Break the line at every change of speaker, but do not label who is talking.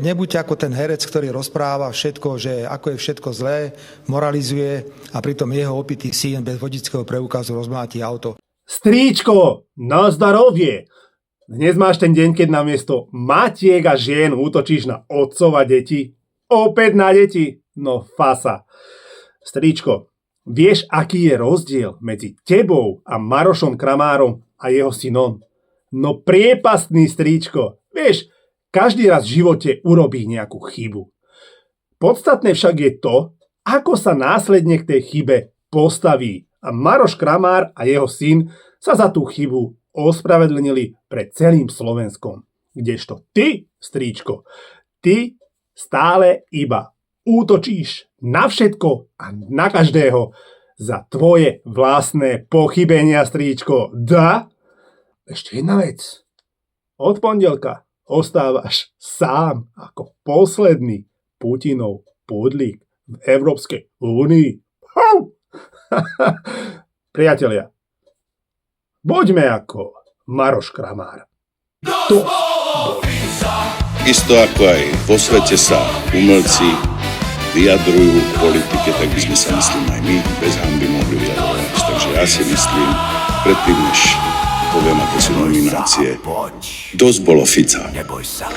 Nebuďte ako ten herec, ktorý rozpráva všetko, že ako je všetko zlé, moralizuje a pritom jeho opitý syn bez vodičského preukazu rozmláti auto.
Stríčko, na zdarovie! Dnes máš ten deň, keď namiesto matiek a žien útočíš na otcov a deti. Opäť na deti? No fasa. Stríčko, vieš, aký je rozdiel medzi tebou a Marošom Kramárom a jeho synom? No priepastný, stríčko. Vieš, každý raz v živote urobí nejakú chybu. Podstatné však je to, ako sa následne k tej chybe postaví. A Maroš Kramár a jeho syn sa za tú chybu ospravedlnili pred celým Slovenskom. Kdežto ty, stríčko, ty stále iba útočíš na všetko a na každého za tvoje vlastné pochybenia, stríčko. Da? Ešte jedna vec. Od pondelka ostávaš sám ako posledný Putinov pudlík v Európskej únii. Priatelia, buďme ako Maroš Kramár. To
isto ako aj vo svete sa umelci vyjadrujú v politike, tak by sme sa, myslím, aj my bez hanby mohli vyjadrovať. Takže ja si myslím, predtým než poviem, aké sú nominácie, dosť bolo Fica.
Neboj sa.